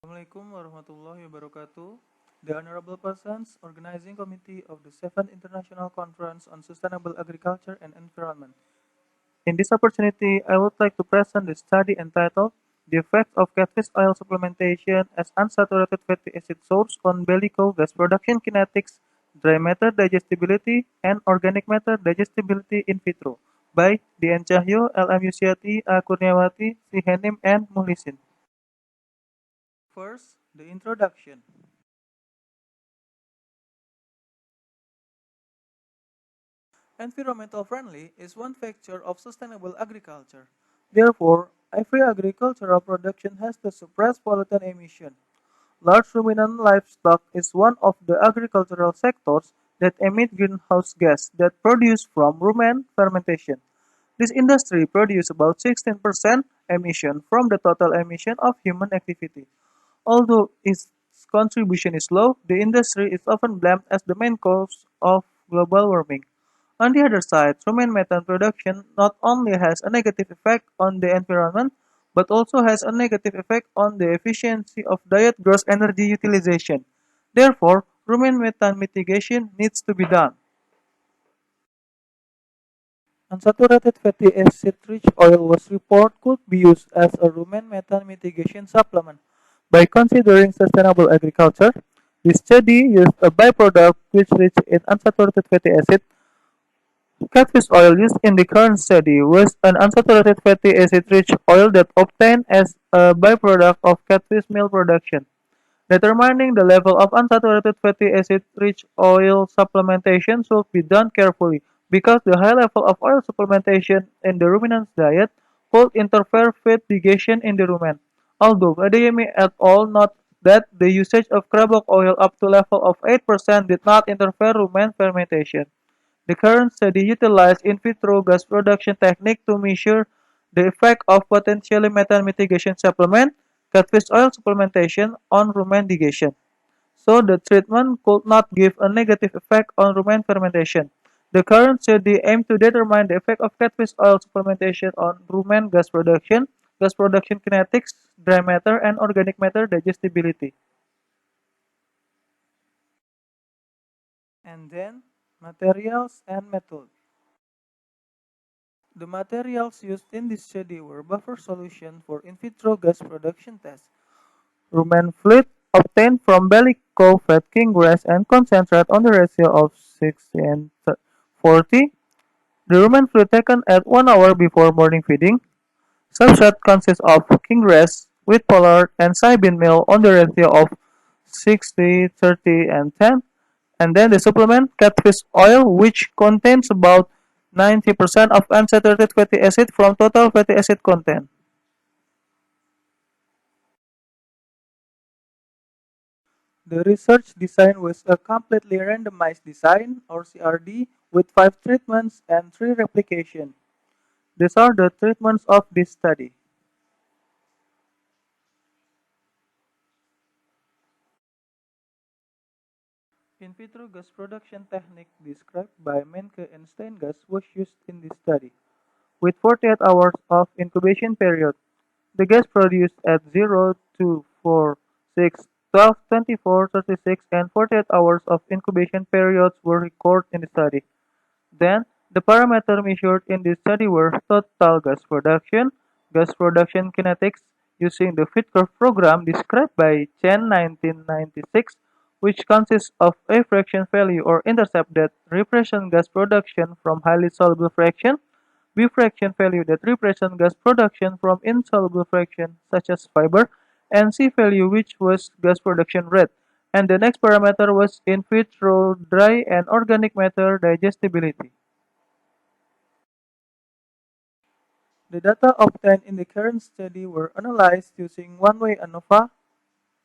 Assalamualaikum warahmatullahi wabarakatuh. The Honorable Persons, Organizing Committee of the 7th International Conference on Sustainable Agriculture and Environment. In this opportunity, I would like to present the study entitled The Effect of Catfish Oil Supplementation as Unsaturated Fatty Acid Source on Bellico Gas Production Kinetics, Dry Matter Digestibility, and Organic Matter Digestibility in Vitro by Dian Cahyo, LM Yusyati, A. Kurniawati, C. Henim, and Muhlisin. First, the introduction. Environmental friendly is one factor of sustainable agriculture. Therefore, every agricultural production has to suppress pollutant emission. Large ruminant livestock is one of the agricultural sectors that emit greenhouse gas that produce from rumen fermentation. This industry produces about 16% emission from the total emission of human activity. Although its contribution is low, the industry is often blamed as the main cause of global warming. On the other side, rumen methane production not only has a negative effect on the environment, but also has a negative effect on the efficiency of diet gross energy utilization. Therefore, rumen methane mitigation needs to be done. Unsaturated fatty acid-rich oil was reported could be used as a rumen methane mitigation supplement. By considering sustainable agriculture, this study used a byproduct which rich in unsaturated fatty acid. Catfish oil used in the current study was an unsaturated fatty acid-rich oil that obtained as a byproduct of catfish meal production. Determining the level of unsaturated fatty acid-rich oil supplementation should be done carefully because the high level of oil supplementation in the ruminant's diet could interfere with digestion in the rumen. Although Adeyemi et al. Note that the usage of crabapple oil up to level of 8% did not interfere rumen fermentation. The current study utilized in vitro gas production technique to measure the effect of potentially methane mitigation supplement, catfish oil supplementation, on rumen digestion. So the treatment could not give a negative effect on rumen fermentation. The current study aimed to determine the effect of catfish oil supplementation on rumen gas production kinetics, dry matter, and organic matter digestibility. And then, materials and method. The materials used in this study were buffer solution for in vitro gas production tests, rumen fluid obtained from bellico fat king grass and concentrate on the ratio of 60 and 40, the rumen fluid taken at 1 hour before morning feeding. Substrate consists of king grass, wheat pollard, and soybean meal on the ratio of 60, 30, and 10. And then the supplement catfish oil, which contains about 90% of unsaturated fatty acid from total fatty acid content. The research design was a completely randomized design, or CRD, with 5 treatments and 3 replication. These are the treatments of this study. In vitro gas production technique described by Menke and Steingas was used in this study. With 48 hours of incubation period, the gas produced at 0, 2, 4, 6, 12, 24, 36, and 48 hours of incubation periods were recorded in the study. Then, the parameters measured in this study were total gas production kinetics using the feed curve program described by Chen 1996, which consists of a fraction value or intercept that represents gas production from highly soluble fraction, B fraction value that represents gas production from insoluble fraction such as fiber, and C value which was gas production rate. And the next parameter was in vitro dry and organic matter digestibility. The data obtained in the current study were analyzed using one-way ANOVA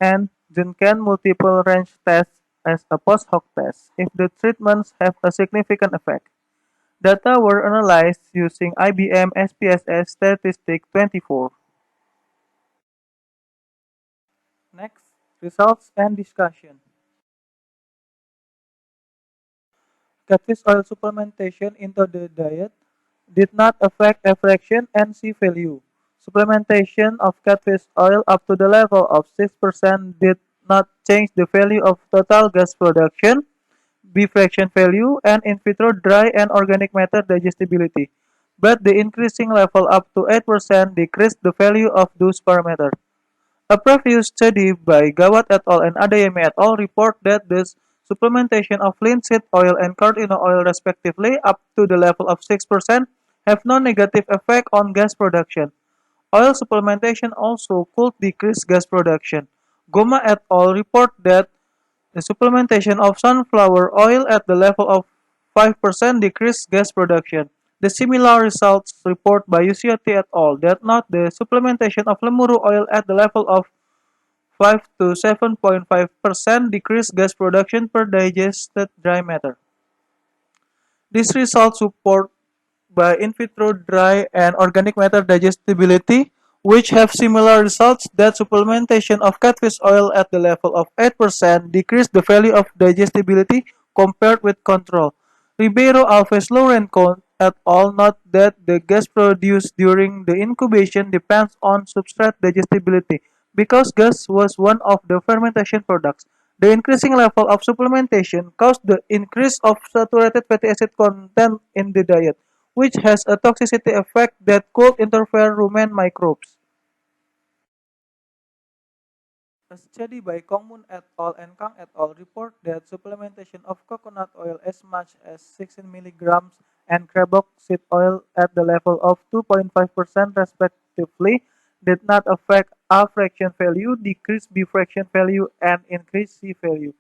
and Duncan multiple range test as a post hoc test if the treatments have a significant effect. Data were analyzed using IBM SPSS Statistic 24. Next, results and discussion. Catfish oil supplementation into the diet did not affect F fraction and C value. Supplementation of catfish oil up to the level of 6% did not change the value of total gas production, B fraction value, and in vitro dry and organic matter digestibility, but the increasing level up to 8% decreased the value of those parameters. A previous study by Gawat et al. And Adeyemi et al. Report that the supplementation of linseed oil and cardinal oil respectively up to the level of 6% have no negative effect on gas production. Oil supplementation also could decrease gas production. Goma et al. Report that the supplementation of sunflower oil at the level of 5% decreased gas production. The similar results report by Uciotti et al. That note the supplementation of lemuru oil at the level of 5 to 7.5% decreased gas production per digested dry matter. These results support by in vitro dry and organic matter digestibility, which have similar results that supplementation of catfish oil at the level of 8% decreased the value of digestibility compared with control. Ribeiro Alves Lourenço et al. Note that the gas produced during the incubation depends on substrate digestibility because gas was one of the fermentation products. The increasing level of supplementation caused the increase of saturated fatty acid content in the diet, which has a toxicity effect that could interfere rumen microbes. A study by Kongmun et al. And Kang et al. Report that supplementation of coconut oil as much as 16 milligrams and Krabok seed oil at the level of 2.5% respectively did not affect A fraction value, decrease B fraction value, and increase C value.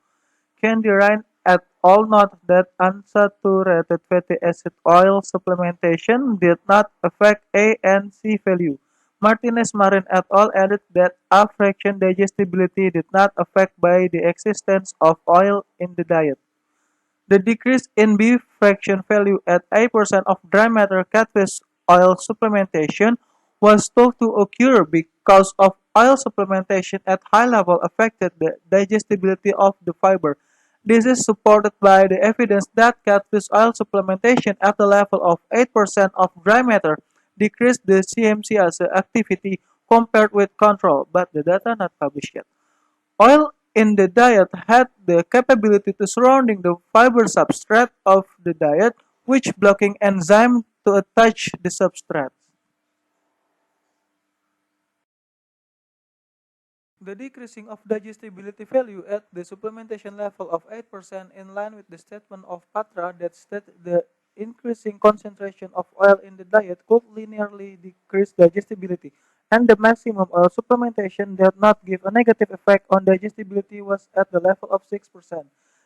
Candirine et al. Note that unsaturated fatty acid oil supplementation did not affect A and C value. Martinez-Marin et al. Added that A fraction digestibility did not affect by the existence of oil in the diet. The decrease in B fraction value at 8% of dry matter catfish oil supplementation was thought to occur because of oil supplementation at high level affected the digestibility of the fiber. This is supported by the evidence that catfish oil supplementation at the level of 8% of dry matter decreased the CMCase activity compared with control, but the data not published yet. Oil in the diet had the capability to surrounding the fiber substrate of the diet, which blocking enzyme to attach the substrate. The decreasing of digestibility value at the supplementation level of 8% in line with the statement of Patra that stated the increasing concentration of oil in the diet could linearly decrease digestibility, and the maximum oil supplementation did not give a negative effect on digestibility was at the level of 6%.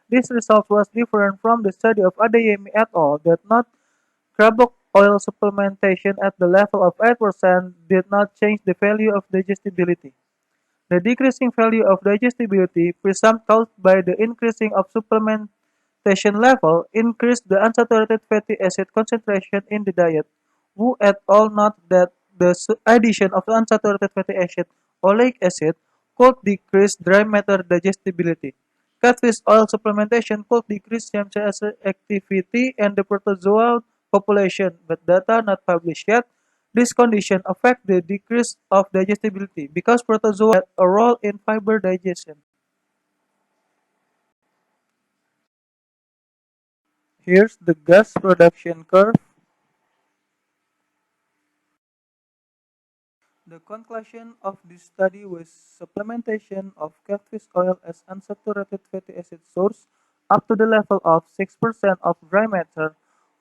This result was different from the study of Adeyemi et al. That not Krabok oil supplementation at the level of 8% did not change the value of digestibility. The decreasing value of digestibility, presumed caused by the increasing of supplementation level, increased the unsaturated fatty acid concentration in the diet. Wu et al. Note that the addition of unsaturated fatty acid, oleic acid, could decrease dry matter digestibility. Catfish oil supplementation could decrease CMCase activity and the protozoa population, but data not published yet. This condition affects the decrease of digestibility because protozoa had a role in fiber digestion. Here's the gas production curve. The conclusion of this study was supplementation of catfish oil as unsaturated fatty acid source up to the level of 6% of dry matter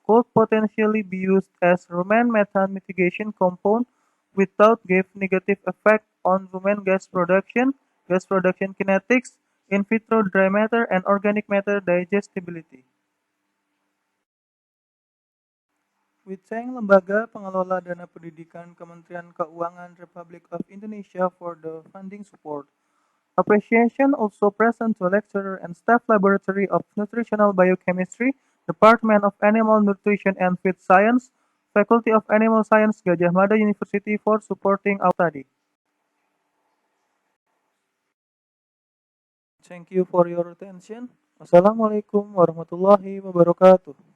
could potentially be used as rumen methane mitigation compound without give negative effect on rumen gas production kinetics, in vitro dry matter, and organic matter digestibility. We thank Lembaga Pengelola Dana Pendidikan Kementerian Keuangan Republik of Indonesia for the funding support. Appreciation also present to lecturer and staff Laboratory of Nutritional Biochemistry, Department of Animal Nutrition and Feed Science, Faculty of Animal Science Gadjah Mada University for supporting our study. Thank you for your attention. Wassalamualaikum warahmatullahi wabarakatuh.